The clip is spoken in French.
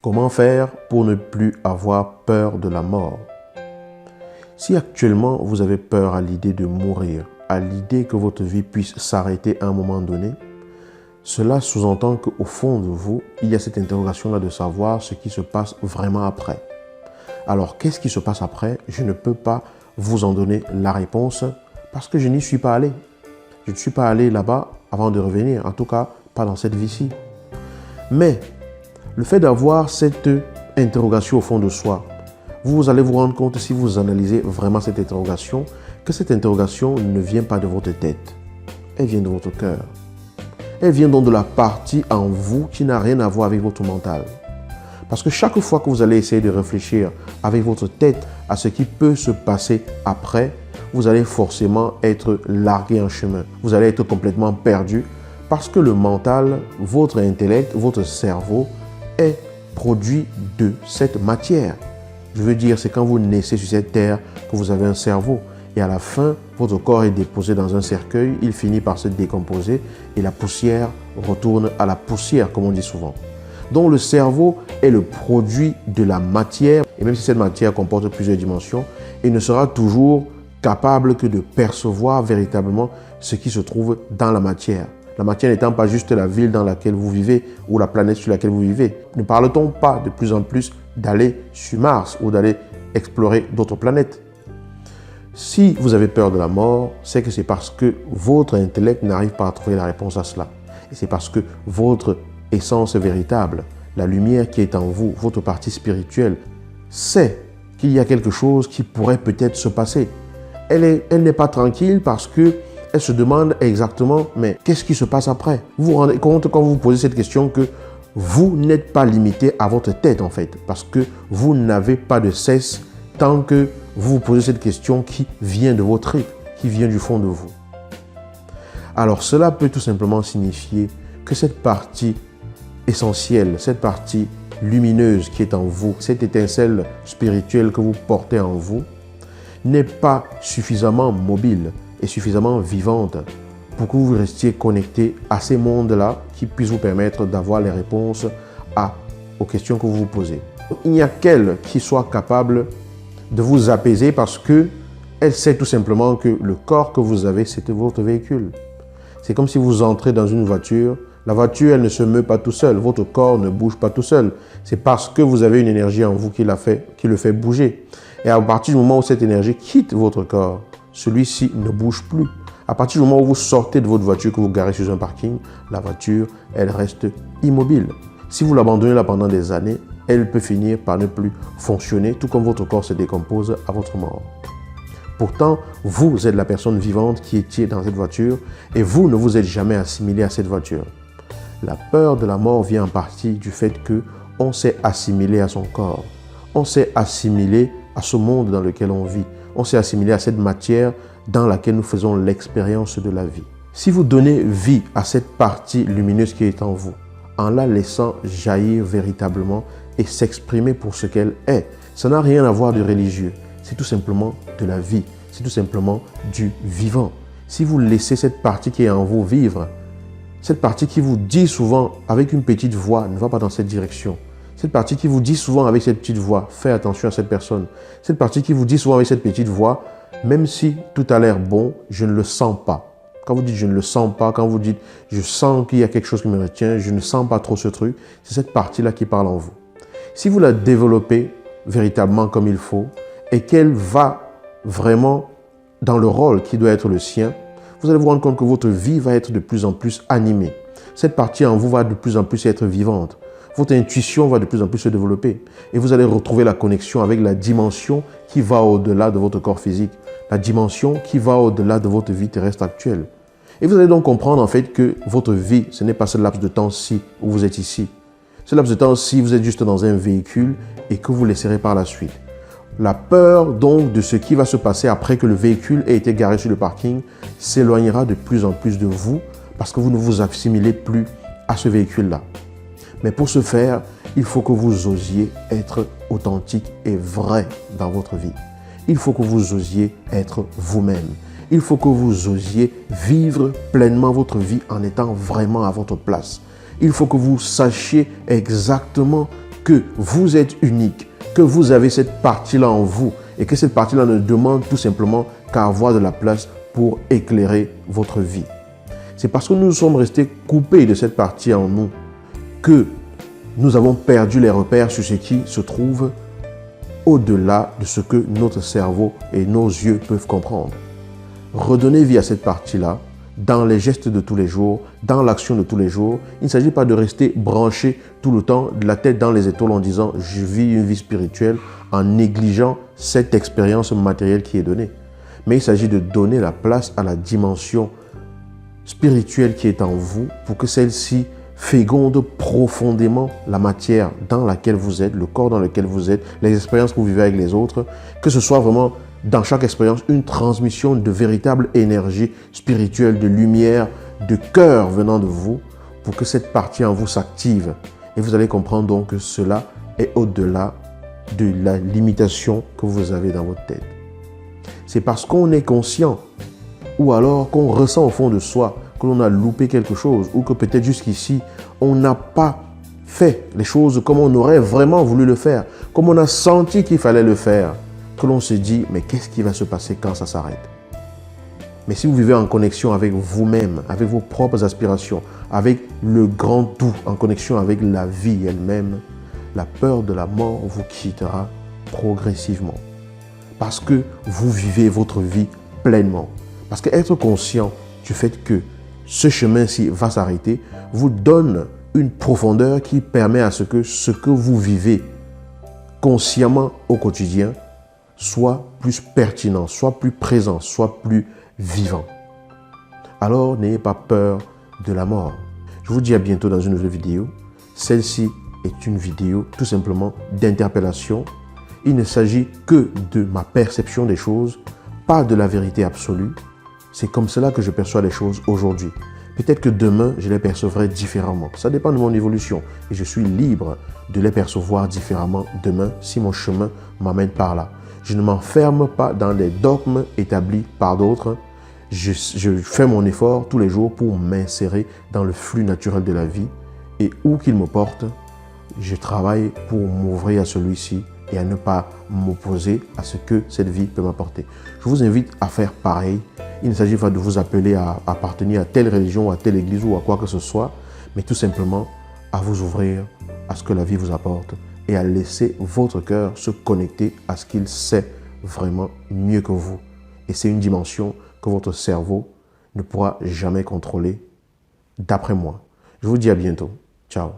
Comment faire pour ne plus avoir peur de la mort? Si actuellement vous avez peur à l'idée de mourir, à l'idée que votre vie puisse s'arrêter à un moment donné, cela sous-entend qu'au fond de vous, il y a cette interrogation-là de savoir ce qui se passe vraiment après. Alors, qu'est-ce qui se passe après? Je ne peux pas vous en donner la réponse parce que je n'y suis pas allé. Je ne suis pas allé là-bas avant de revenir, en tout cas pas dans cette vie-ci. Mais le fait d'avoir cette interrogation au fond de soi, vous allez vous rendre compte, si vous analysez vraiment cette interrogation, que cette interrogation ne vient pas de votre tête. Elle vient de votre cœur. Elle vient donc de la partie en vous qui n'a rien à voir avec votre mental. Parce que chaque fois que vous allez essayer de réfléchir avec votre tête à ce qui peut se passer après, vous allez forcément être largué en chemin. Vous allez être complètement perdu parce que le mental, votre intellect, votre cerveau est produit de cette matière. Je veux dire, c'est quand vous naissez sur cette terre que vous avez un cerveau. Et à la fin, votre corps est déposé dans un cercueil, il finit par se décomposer et la poussière retourne à la poussière, comme on dit souvent. Donc le cerveau est le produit de la matière, et même si cette matière comporte plusieurs dimensions, il ne sera toujours capable que de percevoir véritablement ce qui se trouve dans la matière. La matière n'étant pas juste la ville dans laquelle vous vivez ou la planète sur laquelle vous vivez. Ne parle-t-on pas de plus en plus d'aller sur Mars ou d'aller explorer d'autres planètes? Si vous avez peur de la mort, c'est que c'est parce que votre intellect n'arrive pas à trouver la réponse à cela. Et c'est parce que votre essence véritable, la lumière qui est en vous, votre partie spirituelle, sait qu'il y a quelque chose qui pourrait peut-être se passer. Elle n'est pas tranquille parce que elle se demande exactement, mais qu'est-ce qui se passe après? Vous vous rendez compte quand vous vous posez cette question que vous n'êtes pas limité à votre tête en fait, parce que vous n'avez pas de cesse tant que vous vous posez cette question qui vient de votre être, qui vient du fond de vous. Alors cela peut tout simplement signifier que cette partie essentielle, cette partie lumineuse qui est en vous, cette étincelle spirituelle que vous portez en vous, n'est pas suffisamment mobile et suffisamment vivante pour que vous restiez connecté à ces mondes-là qui puissent vous permettre d'avoir les réponses aux questions que vous vous posez. Il n'y a qu'elle qui soit capable de vous apaiser parce qu'elle sait tout simplement que le corps que vous avez, c'est votre véhicule. C'est comme si vous entrez dans une voiture. La voiture, elle ne se meut pas tout seul. Votre corps ne bouge pas tout seul. C'est parce que vous avez une énergie en vous qui le fait bouger. Et à partir du moment où cette énergie quitte votre corps, celui-ci ne bouge plus. À partir du moment où vous sortez de votre voiture, que vous garez sur un parking, la voiture, elle reste immobile. Si vous l'abandonnez là pendant des années, elle peut finir par ne plus fonctionner, tout comme votre corps se décompose à votre mort. Pourtant, vous êtes la personne vivante qui étiez dans cette voiture et vous ne vous êtes jamais assimilé à cette voiture. La peur de la mort vient en partie du fait qu'on s'est assimilé à son corps. On s'est assimilé à ce monde dans lequel on vit. On s'est assimilé à cette matière dans laquelle nous faisons l'expérience de la vie. Si vous donnez vie à cette partie lumineuse qui est en vous, en la laissant jaillir véritablement et s'exprimer pour ce qu'elle est, ça n'a rien à voir de religieux. C'est tout simplement de la vie. C'est tout simplement du vivant. Si vous laissez cette partie qui est en vous vivre, cette partie qui vous dit souvent avec une petite voix, ne va pas dans cette direction. Cette partie qui vous dit souvent avec cette petite voix, fais attention à cette personne. Cette partie qui vous dit souvent avec cette petite voix, même si tout a l'air bon, je ne le sens pas. Quand vous dites je ne le sens pas, quand vous dites je sens qu'il y a quelque chose qui me retient, je ne sens pas trop ce truc, c'est cette partie-là qui parle en vous. Si vous la développez véritablement comme il faut et qu'elle va vraiment dans le rôle qui doit être le sien, vous allez vous rendre compte que votre vie va être de plus en plus animée. Cette partie en vous va de plus en plus être vivante. Votre intuition va de plus en plus se développer et vous allez retrouver la connexion avec la dimension qui va au-delà de votre corps physique, la dimension qui va au-delà de votre vie terrestre actuelle. Et vous allez donc comprendre en fait que votre vie, ce n'est pas ce laps de temps-ci où vous êtes ici. Ce laps de temps-ci, vous êtes juste dans un véhicule et que vous laisserez par la suite. La peur donc de ce qui va se passer après que le véhicule ait été garé sur le parking s'éloignera de plus en plus de vous parce que vous ne vous assimilez plus à ce véhicule-là. Mais pour ce faire, il faut que vous osiez être authentique et vrai dans votre vie. Il faut que vous osiez être vous-même. Il faut que vous osiez vivre pleinement votre vie en étant vraiment à votre place. Il faut que vous sachiez exactement que vous êtes unique, que vous avez cette partie-là en vous et que cette partie-là ne demande tout simplement qu'à avoir de la place pour éclairer votre vie. C'est parce que nous sommes restés coupés de cette partie en nous que nous avons perdu les repères sur ce qui se trouve au-delà de ce que notre cerveau et nos yeux peuvent comprendre. Redonnez vie à cette partie-là dans les gestes de tous les jours, dans l'action de tous les jours. Il ne s'agit pas de rester branché tout le temps, de la tête dans les étoiles en disant « je vis une vie spirituelle » en négligeant cette expérience matérielle qui est donnée. Mais il s'agit de donner la place à la dimension spirituelle qui est en vous pour que celle-ci féconde profondément la matière dans laquelle vous êtes, le corps dans lequel vous êtes, les expériences que vous vivez avec les autres, que ce soit vraiment dans chaque expérience une transmission de véritable énergie spirituelle, de lumière, de cœur venant de vous pour que cette partie en vous s'active. Et vous allez comprendre donc que cela est au-delà de la limitation que vous avez dans votre tête. C'est parce qu'on est conscient ou alors qu'on ressent au fond de soi que l'on a loupé quelque chose ou que peut-être jusqu'ici, on n'a pas fait les choses comme on aurait vraiment voulu le faire, comme on a senti qu'il fallait le faire, que l'on se dit, mais qu'est-ce qui va se passer quand ça s'arrête? Mais si vous vivez en connexion avec vous-même, avec vos propres aspirations, avec le grand tout, en connexion avec la vie elle-même, la peur de la mort vous quittera progressivement. Parce que vous vivez votre vie pleinement. Parce qu'être conscient du fait que ce chemin-ci va s'arrêter vous donne une profondeur qui permet à ce que vous vivez consciemment au quotidien soit plus pertinent, soit plus présent, soit plus vivant. Alors, n'ayez pas peur de la mort. Je vous dis à bientôt dans une nouvelle vidéo. Celle-ci est une vidéo tout simplement d'interpellation. Il ne s'agit que de ma perception des choses, pas de la vérité absolue. C'est comme cela que je perçois les choses aujourd'hui. Peut-être que demain, je les percevrai différemment. Ça dépend de mon évolution et je suis libre de les percevoir différemment demain si mon chemin m'amène par là. Je ne m'enferme pas dans les dogmes établis par d'autres. Je fais mon effort tous les jours pour m'insérer dans le flux naturel de la vie et où qu'il me porte, je travaille pour m'ouvrir à celui-ci et à ne pas m'opposer à ce que cette vie peut m'apporter. Je vous invite à faire pareil. Il ne s'agit pas de vous appeler à appartenir à telle religion, à telle église ou à quoi que ce soit, mais tout simplement à vous ouvrir à ce que la vie vous apporte et à laisser votre cœur se connecter à ce qu'il sait vraiment mieux que vous. Et c'est une dimension que votre cerveau ne pourra jamais contrôler, d'après moi. Je vous dis à bientôt. Ciao.